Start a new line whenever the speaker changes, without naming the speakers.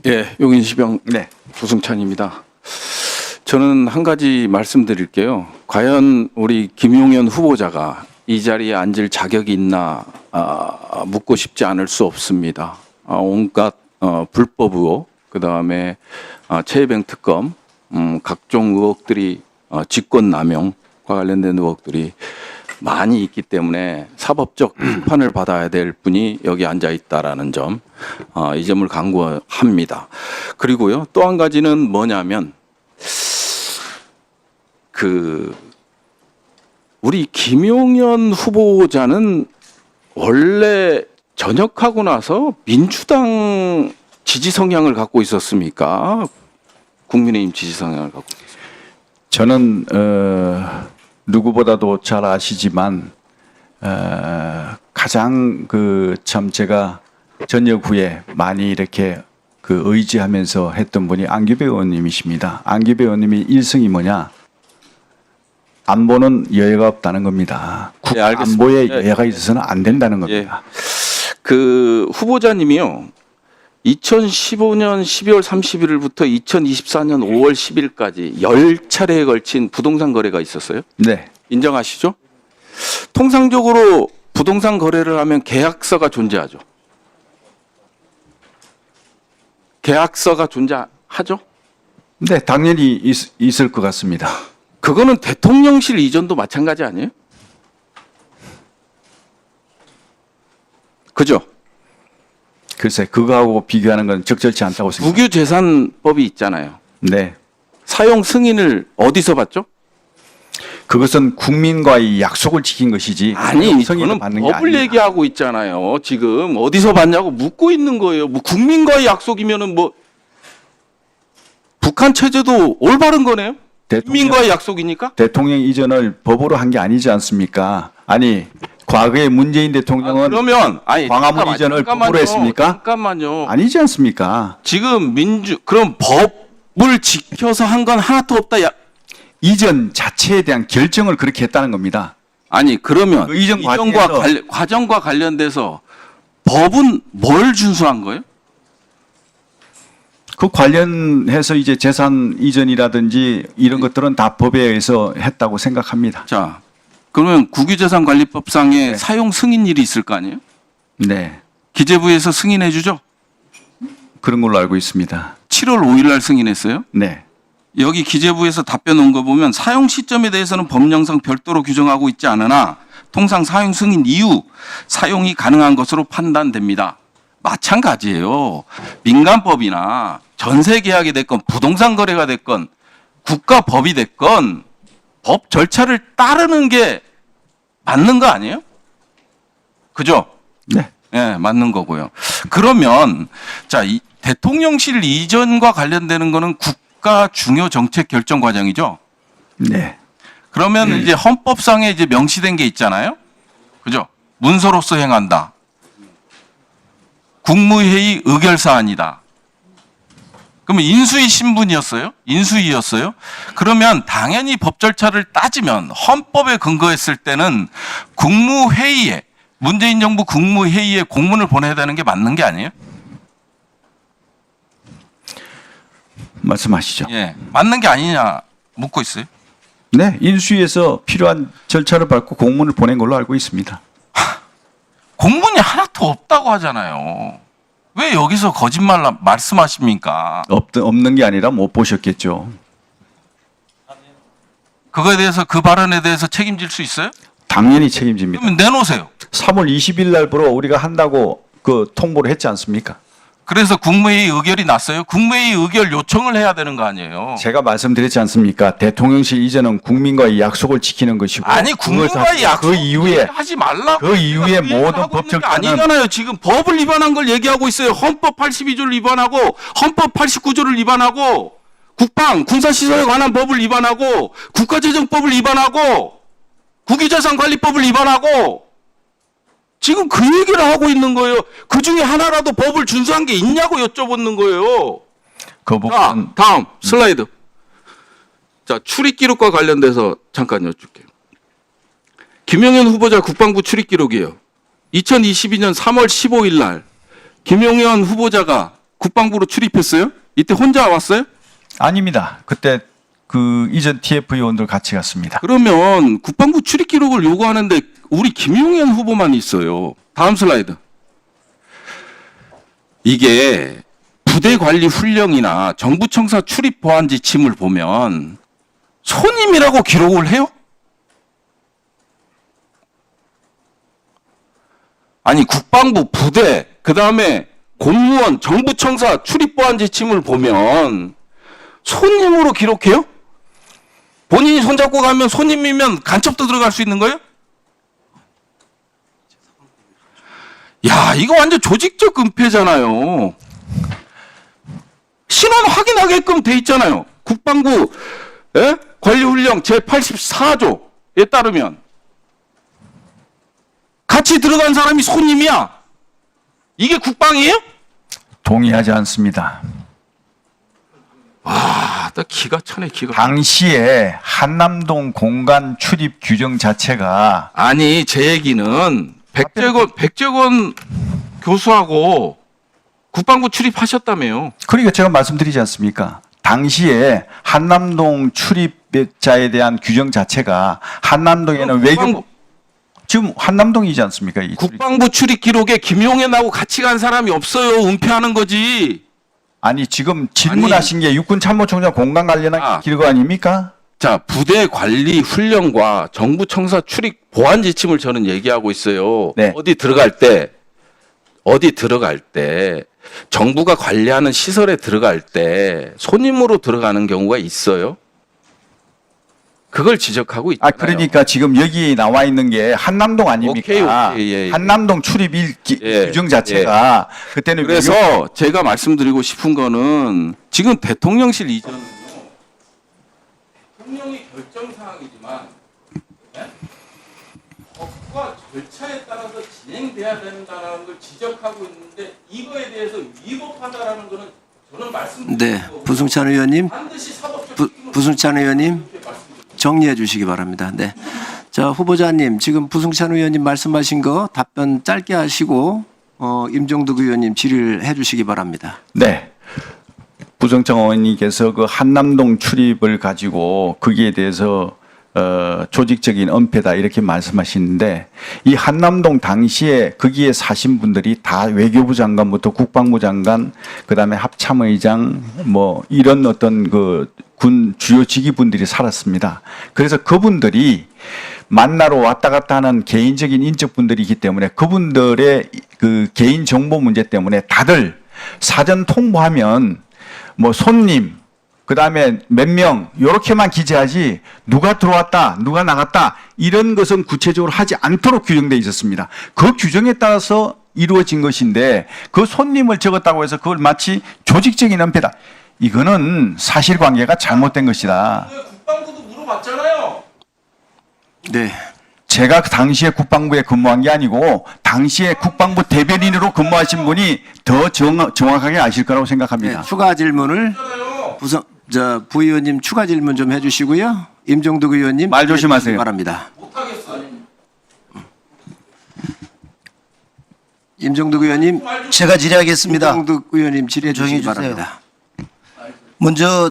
예, 용인시병
네.
조승찬입니다. 저는 한 가지 말씀드릴게요. 과연 우리 김용현 후보자가 이 자리에 앉을 자격이 있나 묻고 싶지 않을 수 없습니다. 온갖 불법 의혹, 그다음에 최혜병 특검, 각종 의혹들이 직권남용과 관련된 의혹들이 많이 있기 때문에 사법적 심판을 받아야 될 분이 여기 앉아 있다라는 점, 이 점을 강구합니다. 그리고요, 또 한 가지는 뭐냐면 우리 김용현 후보자는 원래 전역하고 나서 민주당 지지 성향을 갖고 있었습니까? 국민의힘 지지 성향을 갖고 있었습니까?
저는 누구보다도 잘 아시지만 가장 참 제가 전역 후에 많이 이렇게 의지하면서 했던 분이 안규배 의원님이십니다. 안규배 의원님이 일성이 뭐냐? 안보는 여야가 없다는 겁니다.
네, 알겠습니다.
안보에 여야가 있어서는 안 된다는 겁니다.
그 후보자님이요, 2015년 12월 31일부터 2024년 5월 10일까지 10차례에 걸친 부동산 거래가 있었어요.
네.
인정하시죠? 통상적으로 부동산 거래를 하면 계약서가 존재하죠. 계약서가 존재하죠?
네, 당연히 있을 것 같습니다.
그거는 대통령실 이전도 마찬가지 아니에요? 그죠?
글쎄, 그거하고 비교하는 건 적절치 않다고 생각합니다.
국유재산법이 있잖아요.
네.
사용 승인을 어디서 받죠?
그것은 국민과의 약속을 지킨 것이지.
아니,
성인을
저는
받는 게
법을
아닙니다.
얘기하고 있잖아요. 지금 어디서 받냐고 묻고 있는 거예요. 뭐 국민과의 약속이면은 뭐 북한 체제도 올바른 거네요. 국민과의 약속이니까.
대통령 이전을 법으로 한 게 아니지 않습니까? 아니, 과거에 문재인 대통령은
그러면
광화문 이전을 법으로 했습니까?
잠깐만요.
아니지 않습니까?
지금 그럼 법을 지켜서 한 건 하나도 없다.
이전 자체에 대한 결정을 그렇게 했다는 겁니다.
아니, 그러면
그 이전
과정과 관련돼서 법은 뭘 준수한 거예요?
그 관련해서 이제 재산 이전이라든지 이런 것들은 다 법에 의해서 했다고 생각합니다.
자, 그러면 국유재산관리법상에
네.
사용 승인일이 있을 거 아니에요?
네.
기재부에서 승인해 주죠?
그런 걸로 알고 있습니다.
7월 5일 날 승인했어요?
네.
여기 기재부에서 답변 온 거 보면 사용 시점에 대해서는 법령상 별도로 규정하고 있지 않으나 통상 사용 승인 이후 사용이 가능한 것으로 판단됩니다. 마찬가지예요. 민간법이나 전세 계약이 됐건 부동산 거래가 됐건 국가법이 됐건 법 절차를 따르는 게 맞는 거 아니에요? 그죠?
네.
예, 맞는 거고요. 그러면 자, 이 대통령실 이전과 관련되는 거는 국가 중요 정책 결정 과정이죠.
네.
그러면 이제 헌법상에 이제 명시된 게 있잖아요. 그죠? 문서로서 행한다. 국무회의 의결 사안이다. 그러면 인수위 신분이었어요? 인수위였어요? 그러면 당연히 법 절차를 따지면 헌법에 근거했을 때는 국무회의에 문재인 정부 국무회의에 공문을 보내야 되는 게 맞는 게 아니에요?
말씀하시죠.
예, 맞는 게 아니냐 묻고 있어요.
네. 인수위에서 필요한 절차를 밟고 공문을 보낸 걸로 알고 있습니다.
공문이 하나도 없다고 하잖아요. 왜 여기서 거짓말 말씀하십니까?
없는 게 아니라 못 보셨겠죠.
그거에 대해서 그 발언에 대해서 책임질 수 있어요?
당연히 책임집니다.
그러면 내놓으세요.
3월 20일 날부터 우리가 한다고 통보를 했지 않습니까?
그래서 국무회의 의결이 났어요. 국무회의 의결 요청을 해야 되는 거 아니에요.
제가 말씀드렸지 않습니까? 대통령실 이전은 국민과의 약속을 지키는 것이고.
아니, 국민과의 약속
그 이후에
하지 말라고.
그 이후에 모든
하고
법
있는 게
절차는
아니잖아요. 지금 법을 위반한 걸 얘기하고 있어요. 헌법 82조를 위반하고 헌법 89조를 위반하고 군사시설에 관한 법을 위반하고 국가재정법을 위반하고 국유재산관리법을 위반하고 지금 그 얘기를 하고 있는 거예요. 그 중에 하나라도 법을 준수한 게 있냐고 여쭤보는 거예요.
그
자,
부분은
다음 슬라이드. 자, 출입 기록과 관련돼서 잠깐 여쭐게요. 김용현 후보자 국방부 출입 기록이에요. 2022년 3월 15일 날 김용현 후보자가 국방부로 출입했어요? 이때 혼자 왔어요?
아닙니다. 그때 그 이전 TF 의원들 같이 갔습니다.
그러면 국방부 출입 기록을 요구하는데 우리 김용현 후보만 있어요. 다음 슬라이드. 이게 부대 관리 훈령이나 정부청사 출입 보안 지침을 보면 손님이라고 기록을 해요? 아니 국방부 부대 그다음에 공무원 정부청사 출입 보안 지침을 보면 손님으로 기록해요? 본인이 손잡고 가면 손님이면 간첩도 들어갈 수 있는 거예요? 야, 이거 완전 조직적 은폐잖아요. 신원 확인하게끔 돼 있잖아요. 국방부 관리훈령 제84조에 따르면 같이 들어간 사람이 손님이야. 이게 국방이에요?
동의하지 않습니다.
와, 나 기가 차네, 기가.
당시에 한남동 공간 출입 규정 자체가
아니, 제 얘기는 백재권 교수하고 국방부 출입하셨다며요.
그러니까 제가 말씀드리지 않습니까? 당시에 한남동 출입자에 대한 규정 자체가 한남동에는 외교 지금 한남동이지 않습니까? 이 출입.
국방부 출입 기록에 김용현하고 같이 간 사람이 없어요. 은폐하는 거지.
아니 지금 질문하신 게 육군 참모총장 공간 관련한 기록 아닙니까?
자, 부대 관리 훈령과 정부 청사 출입 보안 지침을 저는 얘기하고 있어요.
네.
어디 들어갈 때 정부가 관리하는 시설에 들어갈 때 손님으로 들어가는 경우가 있어요. 그걸 지적하고 있잖아요.
그러니까 지금 여기 나와 있는 게 한남동 아닙니까?
오케이, 예.
한남동 출입 규정 자체가 그때는
그래서 제가 말씀드리고 싶은 거는 지금 대통령실 이전은요. 대통령이 결정 사항이지만 법과 절차에 따라서 진행돼야 된다는 걸 지적하고 있는데 이거에 대해서 위법하다라는 거는 저는 말씀드리는
네,
거고
부승찬 의원님,
반드시 사법적
부승찬 의원님 정리해 주시기 바랍니다. 네, 자 후보자님 지금 부승찬 의원님 말씀하신 거 답변 짧게 하시고 임종득 의원님 질의해 주시기 바랍니다.
네. 부정청 의원님께서 그 한남동 출입을 가지고 거기에 대해서 조직적인 은폐다 이렇게 말씀하시는데 이 한남동 당시에 거기에 사신 분들이 다 외교부 장관부터 국방부 장관 그다음에 합참의장 뭐 이런 어떤 그 군 주요 직위분들이 살았습니다. 그래서 그분들이 만나러 왔다 갔다 하는 개인적인 인적분들이기 때문에 그분들의 그 개인 정보 문제 때문에 다들 사전 통보하면 뭐 손님 그다음에 몇 명 이렇게만 기재하지 누가 들어왔다 누가 나갔다 이런 것은 구체적으로 하지 않도록 규정되어 있었습니다. 그 규정에 따라서 이루어진 것인데 그 손님을 적었다고 해서 그걸 마치 조직적인 은폐다. 이거는 사실관계가 잘못된 것이다.
국방부도 물어봤잖아요.
네,
제가 그 당시에 국방부에 근무한 게 아니고 당시에 국방부 대변인으로 근무하신 분이 더 정확하게 아실 거라고 생각합니다.
네 추가 질문을 부 의원님 추가 질문 좀 해주시고요. 임종득 의원님
말 조심하세요.
바랍니다.
못하겠어요.
임종득 의원님,
제가 질의하겠습니다.
임종득 의원님 질의해 주시기
조용히 해주세요.
바랍니다.
먼저